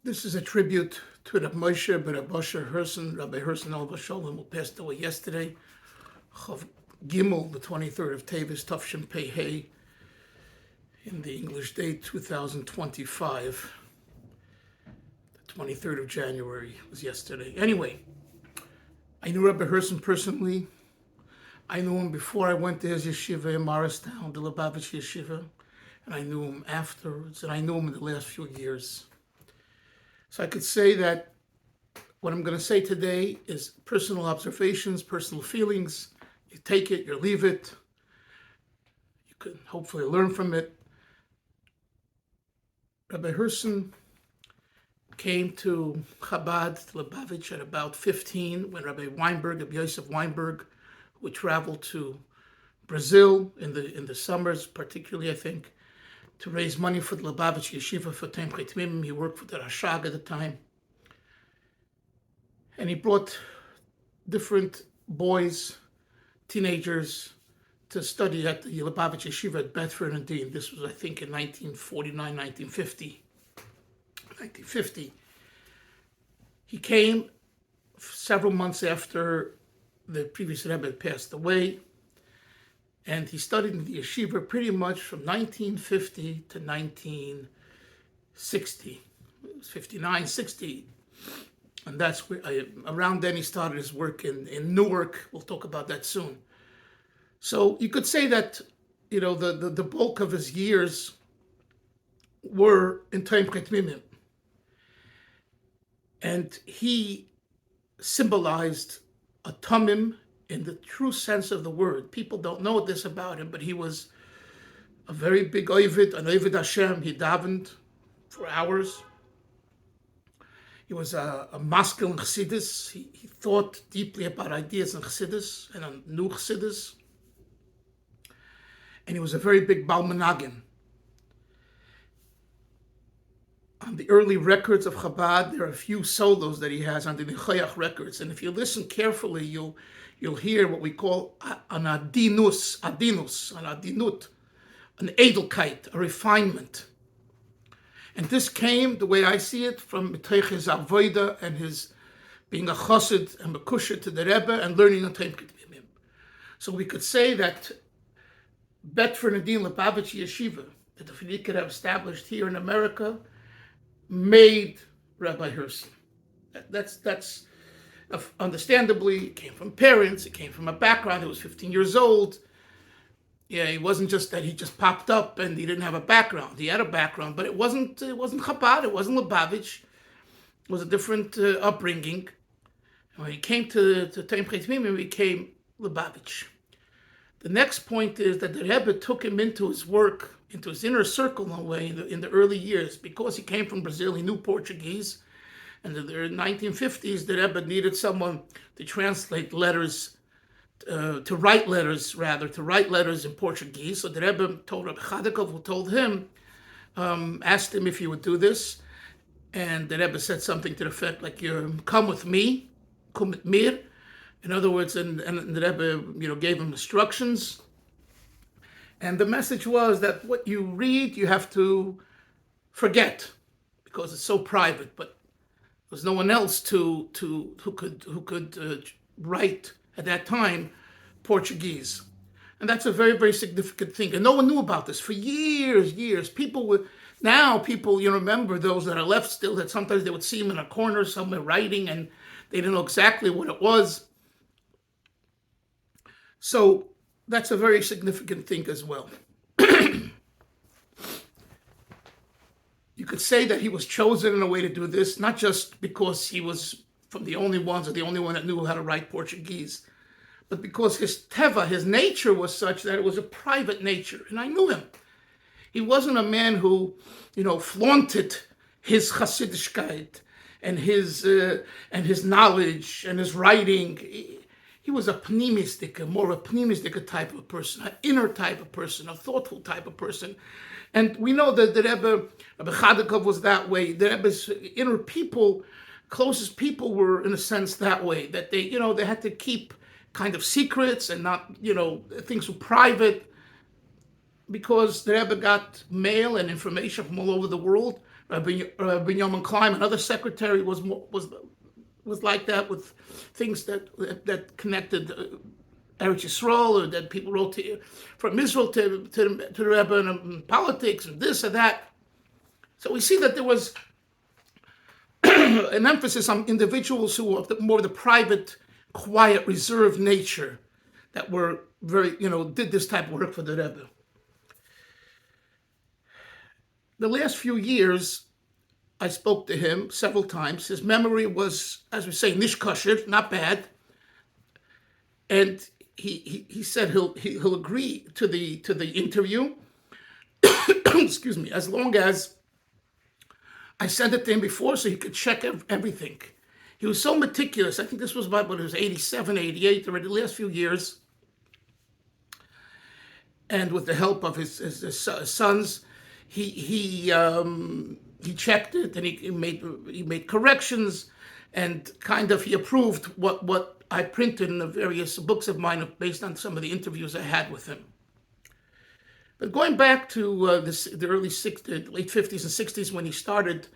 This is a tribute to Rabbi Moshe, Rabbi Herson, Rabbi Herson who passed away yesterday. Chav Gimel, the 23rd of Tevis, Tafshin Pei Hey, in the English date 2025. The 23rd of January was yesterday. Anyway, I knew Rabbi Herson personally. I knew him before I went to his yeshiva in Morristown, the Lubavitch Yeshiva, and I knew him afterwards, and I knew him in the last few years. So I could say that what I'm going to say today is personal observations, personal feelings. You take it, you leave it. You can hopefully learn from it. Rabbi Herson came to Chabad, to Lubavitch, at about 15 when Rabbi Yosef Weinberg, who would travel to Brazil in the summers, particularly, I think, to raise money for the Lubavitch Yeshiva for Pnimi. He worked for the Rashag at the time. And he brought different boys, teenagers, to study at the Lubavitch Yeshiva at Bedford and Dean. This was, I think, in 1950. He came several months after the previous Rebbe had passed away, and he studied in the yeshiva pretty much from 1950 to 1960. It was 59, 60. And that's where, around then he started his work in Newark. We'll talk about that soon. So you could say that, the bulk of his years were in Taim Chetmimim. And he symbolized a tamim in the true sense of the word. People don't know this about him, but he was a very big Oved, an Oved Hashem. He davened for hours. He was a maskil in Chassidus. He thought deeply about ideas in Chassidus and on new Chassidus. And he was a very big Baal Menagen. On the early records of Chabad, there are a few solos that he has on the Nichayach records. And if you listen carefully, you'll hear what we call an adinut, an edelkeit, a refinement. And this came, the way I see it, from his avoda and his being a chassid and mekusher to the Rebbe and learning on Taim Chetmimim. So we could say that Bedford and Dean Lubavitch Yeshiva, that the Finikin have established here in America, made Rabbi Herson. That's understandably, it came from parents, it came from a background. He was 15 years old. Yeah, it wasn't just that he just popped up and he didn't have a background. He had a background, but it wasn't Chabad, it wasn't Lubavitch. It was a different upbringing. And when he came to Taim Chetmimim, he became Lubavitch. The next point is that the Rebbe took him into his work, into his inner circle in a way in the early years. Because he came from Brazil, he knew Portuguese. And in the 1950s, the Rebbe needed someone to translate letters, to write letters in Portuguese. So the Rebbe told Rabbi Chadakov, who told him, asked him if he would do this. And the Rebbe said something to the effect like, come with me, come mit mir. In other words, and the Rebbe, gave him instructions. And the message was that what you read, you have to forget because it's so private. But there was no one else who could write at that time Portuguese, and that's a very, very significant thing. And no one knew about this for years. People, remember those that are left still, that sometimes they would see him in a corner somewhere writing, and they didn't know exactly what it was. So that's a very significant thing as well. You could say that he was chosen in a way to do this, not just because he was from the only ones or the only one that knew how to write Portuguese, but because his teva, his nature was such that it was a private nature. And I knew him. He wasn't a man who, flaunted his Hasidishkeit and his knowledge and his writing. He was a Pnimi type of person, an inner type of person, a thoughtful type of person. And we know that the Rebbe Chadakov was that way. The Rebbe's inner people, closest people, were in a sense that way, that they had to keep kind of secrets and not, things were private, because the Rebbe got mail and information from all over the world, Rabbi Binyamin Klein, another secretary, was like that, with things that connected Eretz Yisrael, or that people wrote from Israel to the Rebbe, and politics and this and that. So we see that there was an emphasis on individuals who were more of the private, quiet, reserved nature, that were very, did this type of work for the Rebbe. The last few years, I spoke to him several times. His memory was, as we say, nish kosher, not bad. And he said he'll agree to the interview, excuse me, as long as I sent it to him before so he could check everything. He was so meticulous. I think this was about when it was 87, 88, already the last few years. And with the help of his sons, he checked it, and he made corrections, and kind of he approved what I printed in the various books of mine based on some of the interviews I had with him. But going back to the early late 50s and 60s, when he started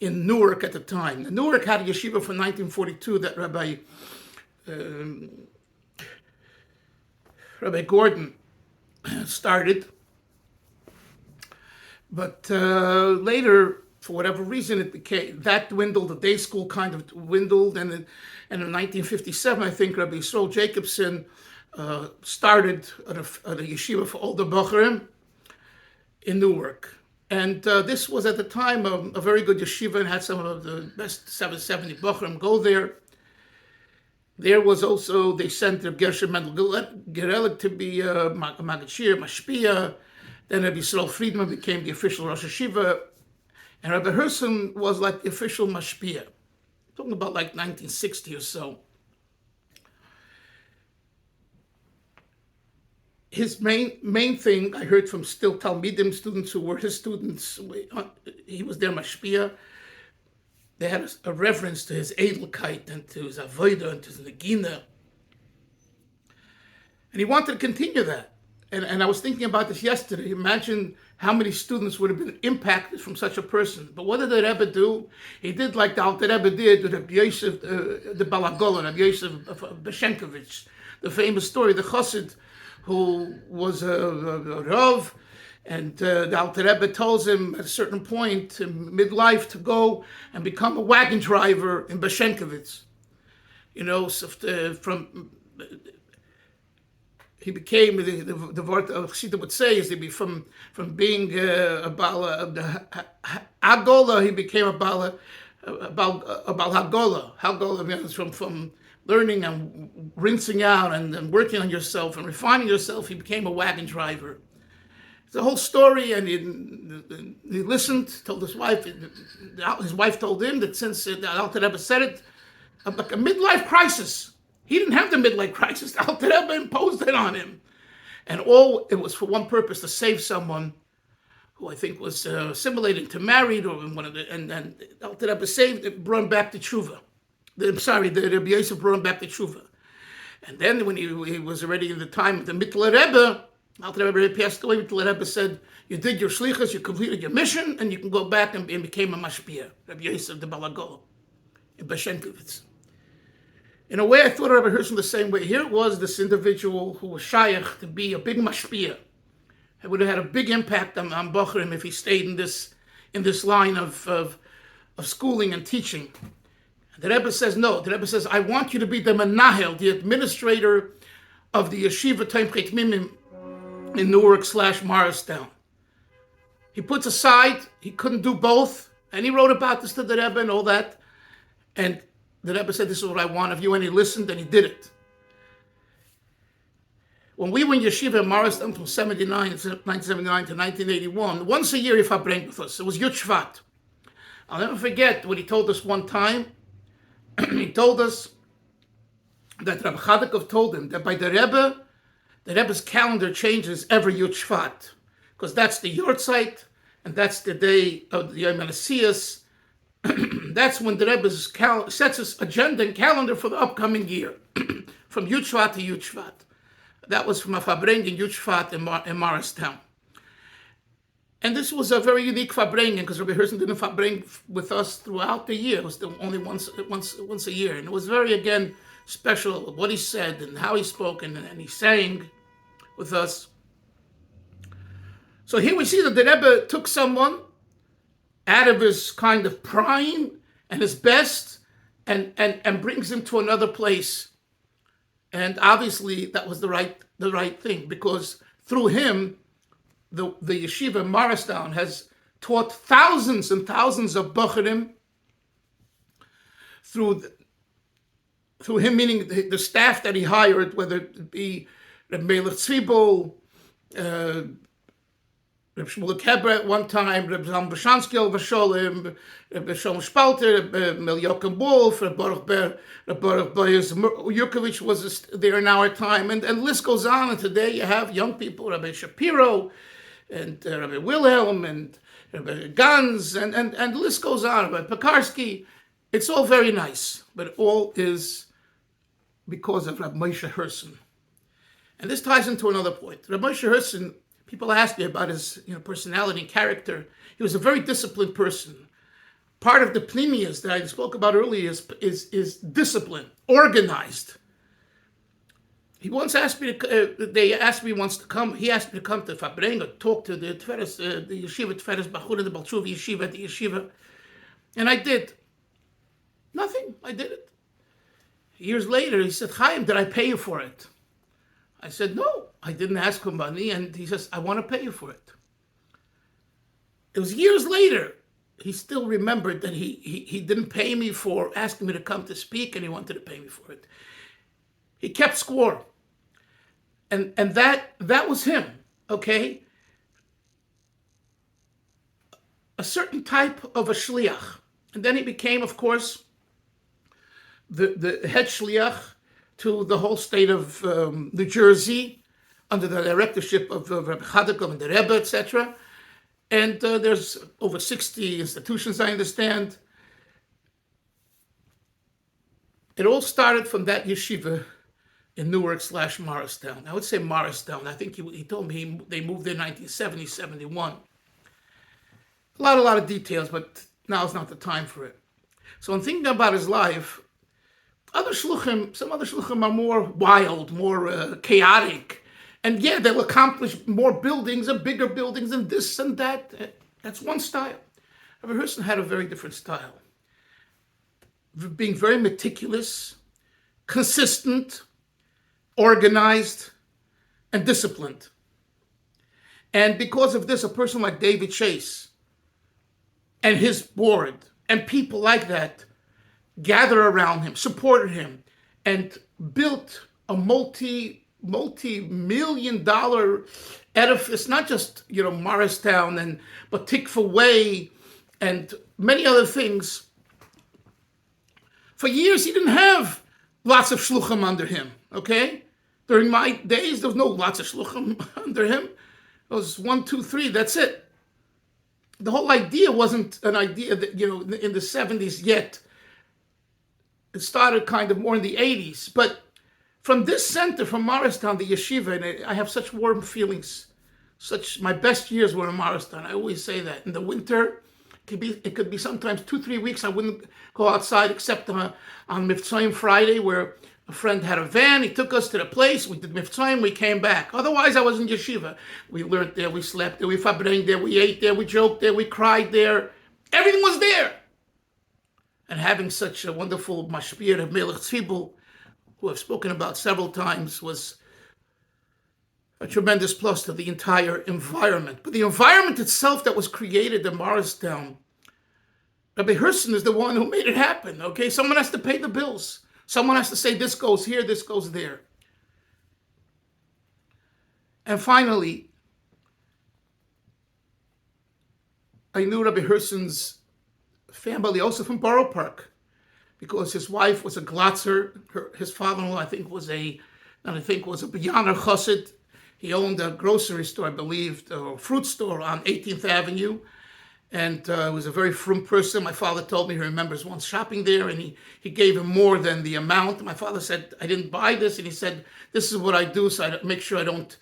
in Newark at the time. Newark had a yeshiva from 1942 that Rabbi Gordon started. But later, for whatever reason, that dwindled. The day school kind of dwindled, and in 1957, I think Rabbi Yisrael Jacobson started at a yeshiva for older Bochurim in Newark. And this was at the time a very good yeshiva, and had some of the best 770 Bochurim go there. There was also, they sent Gershon Mendel Gerelik to be Magashir, Mashpia. Then Rabbi Yisrael Friedman became the official Rosh Yeshiva, and Rabbi Herson was like the official Mashpia. Talking about like 1960 or so. His main thing, I heard from still Talmidim students who were his students, he was their Mashpia. They had a reverence to his Edelkeit and to his Avodah and to his Negina. And he wanted to continue that. And I was thinking about this yesterday. Imagine how many students would have been impacted from such a person. But what did the Rebbe do? He did like the Alter Rebbe did with Rabbi Yosef, the Balagola, Rabbi Yosef Beshenkovich, the famous story, the Chassid, who was a Rav, and the Alter Rebbe tells him at a certain point in midlife to go and become a wagon driver in Beshenkovich. He became, the word Chassidus would say is, from being a Baal Hagola, he became a Baal Hagola. Hagola means from learning and rinsing out and working on yourself and refining yourself, he became a wagon driver. It's a whole story, and he listened, told his wife told him that since the Alter Rebbe said it, like a midlife crisis. He didn't have the midlife crisis. The Alter Rebbe imposed it on him. And it was for one purpose, to save someone who I think was assimilated to married, and Alter Rebbe brought him back to Tshuva. The Rabbi Yosef brought him back to Tshuva. And then when he was already in the time of the Mitler Rebbe, Alter Rebbe passed away, Mitler Rebbe said, you did your Shlichus, you completed your mission, and you can go back and became a Mashpia, Rabbi Yosef the Balagol, in Beshenkovich. In a way, I thought of Rabbi Herson the same way. Here it was this individual who was Shliach to be a big mashpia. It would have had a big impact on Bochurim if he stayed in this line of schooling and teaching. The Rebbe says no. The Rebbe says, I want you to be the menahel, the administrator of the Yeshiva Pnimi in Newark / Morristown. He puts aside, he couldn't do both, and he wrote about this to the Rebbe and all that. And the Rebbe said, this is what I want of you, and he listened, and he did it. When we were in Yeshiva in Morristown from 1979 to 1981, once a year he verbringt with us. It was Yud Shvat. I'll never forget what he told us one time. He told us that Rabbi Chadakov told him that by the Rebbe's calendar changes every Yud Shvat, because that's the Yortzeit, and that's the day of the Yom HaNesias. That's when the Rebbe sets his agenda and calendar for the upcoming year, from Yud Shvat to Yud Shvat. That was from a Fabring in Yud Shvat in Morristown. And this was a very unique Farbrengen, because Rabbi Herson didn't Farbring with us throughout the year. It was only once a year. And it was very, again, special what he said and how he spoke, and he sang with us. So here we see that the Rebbe took someone out of his kind of prime and his best and brings him to another place. And obviously that was the right thing, because through him, the yeshiva in Morristown has taught thousands and thousands of Bacharim through him, meaning the staff that he hired, whether it be Reb Melech Tzvibel, Reb Shmuel Keber at one time, Reb Zalman Bashansky Vasholim, Reb Shalom Spalter, Reb Mel Yochim Wolf, Reb Baruch Boyes Yurkovich was there in our time, and the list goes on. And today you have young people, Rabbi Shapiro, and Rabbi Wilhelm, and Rabbi Gans, and the list goes on, Rabbi Pekarsky. It's all very nice, but it all is because of Rabbi Moshe Herson. And this ties into another point. Rabbi Moshe Herson, people ask me about his personality and character. He was a very disciplined person. Part of the Pnimi that I spoke about earlier is discipline, organized. He once asked me they asked me once to come. He asked me to come to Farbrengen, talk to the Tferes, the Yeshiva Tferes Bachur, the Balshuv Yeshiva at the Yeshiva, and I did. Nothing. I did it. Years later, he said, "Chaim, did I pay you for it?" I said, "No, I didn't ask for money," and he says, "I want to pay you for it." It was years later. He still remembered that he didn't pay me for asking me to come to speak, and he wanted to pay me for it. He kept score. And that was him, okay? A certain type of a Shliach. And then he became, of course, the head Shliach to the whole state of New Jersey, under the directorship of Rabbi Chadakov and the Rebbe, etc. And there's over 60 institutions, I understand. It all started from that yeshiva in Newark / Morristown. I would say Morristown. I think he told me they moved there in 1970, 71. A lot of details, but now is not the time for it. So in thinking about his life, some other shluchim are more wild, more chaotic. And yeah, they'll accomplish more buildings and bigger buildings and this and that. That's one style. Rabbi Herson had a very different style. Being very meticulous, consistent, organized, and disciplined. And because of this, a person like David Chase and his board and people like that gathered around him, supported him, and built a multi-million-dollar edifice, not just Morristown but Tikva Way and many other things. For years he didn't have lots of shluchim under him. Okay, during my days there was no lots of shluchim under him. It was 1, 2, 3. That's it. The whole idea wasn't an idea that in the 70s yet. It started kind of more in the 80s, but from this center, from Morristown, the yeshiva, and I have such warm feelings. My best years were in Morristown. I always say that. In the winter, it could be sometimes 2-3 weeks. I wouldn't go outside except on Mivtzoyim Friday, where a friend had a van. He took us to the place. We did Mivtzoyim. We came back. Otherwise, I was in yeshiva. We learned there. We slept there. We fabreng there. We ate there. We joked there. We cried there. Everything was there. And having such a wonderful mashpir of Melech Tzvibel, who I've spoken about several times, was a tremendous plus to the entire environment. But the environment itself that was created in Morristown, Rabbi Herson is the one who made it happen, okay? Someone has to pay the bills. Someone has to say, this goes here, this goes there. And finally, I knew Rabbi Herson's family also from Borough Park, because his wife was a glotzer. His father-in-law, I think, was a B'yaner Chassid. He owned a grocery store, I believe, or fruit store on 18th Avenue. And was a very frum person. My father told me he remembers once shopping there, and he gave him more than the amount. My father said, I didn't buy this. And he said, this is what I do, so I make sure I don't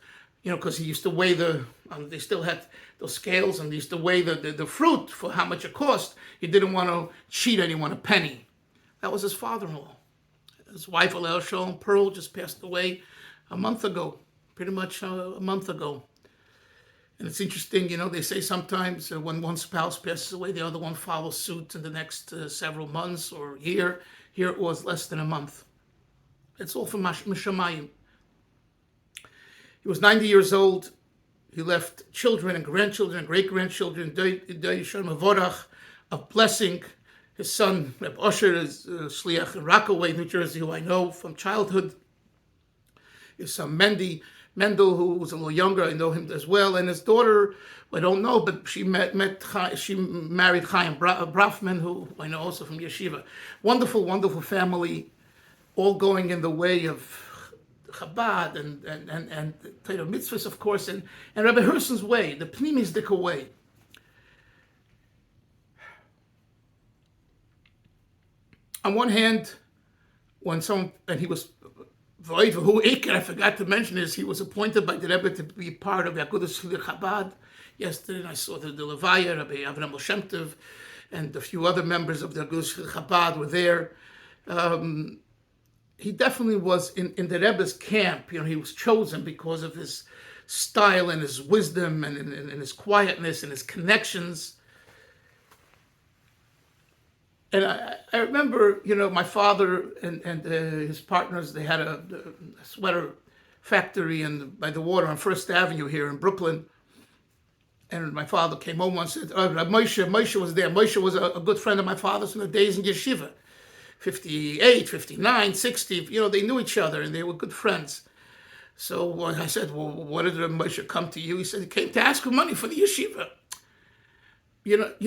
because he used to weigh they still had those scales, and they used to weigh the fruit for how much it cost. He didn't want to cheat anyone a penny. That was his father-in-law. His wife, Alel Shalom Pearl, just passed away a month ago, pretty much a month ago. And it's interesting, they say sometimes when one spouse passes away, the other one follows suit in the next several months or year. Here it was less than a month. It's all from Mishamayim. He was 90 years old. He left children and grandchildren and great-grandchildren, of blessing. His son, Reb Osher, is Shliach in Rockaway, New Jersey, who I know from childhood. His son Mendel, who was a little younger, I know him as well. And his daughter, I don't know, but she married Chaim Brafman, who I know also from Yeshiva. Wonderful, wonderful family, all going in the way of Chabad and Torah mitzvahs, of course, and Rabbi Herson's way, the Pnimi's Dika way. On one hand, he was I forgot to mention this, he was appointed by the Rebbe to be part of the Aguch Chabad. Yesterday I saw the Levaya, Rabbi Avram Moshe Tov, and a few other members of the Aguch Chabad were there. He definitely was in the Rebbe's camp. He was chosen because of his style and his wisdom and his quietness and his connections. And I remember, my father and his partners, they had a sweater factory by the water on First Avenue here in Brooklyn. And my father came home and said, Moshe was there. Moshe was a good friend of my father's from the days in Yeshiva. 58, 59, 60, they knew each other and they were good friends. So I said, well, what did Moshe come to you? He said, he came to ask for money for the Yeshiva. But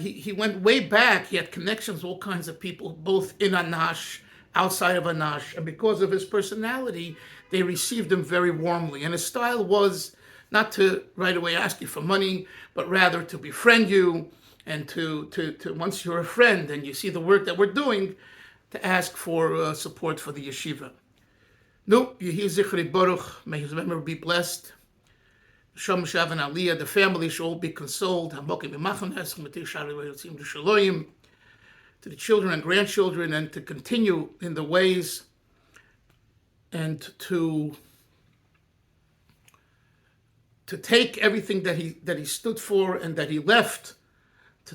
he went way back. He had connections with all kinds of people, both in Anash, outside of Anash. And because of his personality, they received him very warmly. And his style was not to right away ask you for money, but rather to befriend you and to once you're a friend and you see the work that we're doing, to ask for support for the yeshiva. No, Yehi Zichri Baruch, may his memory be blessed. Shom Shav and Aliyah, the family should all be consoled. To the children and grandchildren, and to continue in the ways and to take everything that he stood for and that he left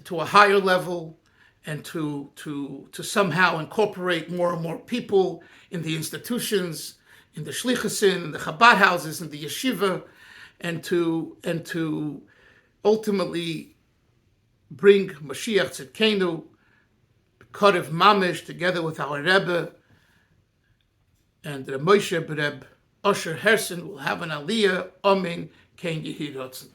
to a higher level, and to somehow incorporate more and more people in the institutions, in the Shlichasin, in the Chabad houses, in the Yeshiva, and to ultimately bring Mashiach Tzidkenu, Kodev Mamish, together with our Rebbe, and the Moshe Reb Osher Herson will have an Aliyah. Amen. Kein Yehi Ratzon.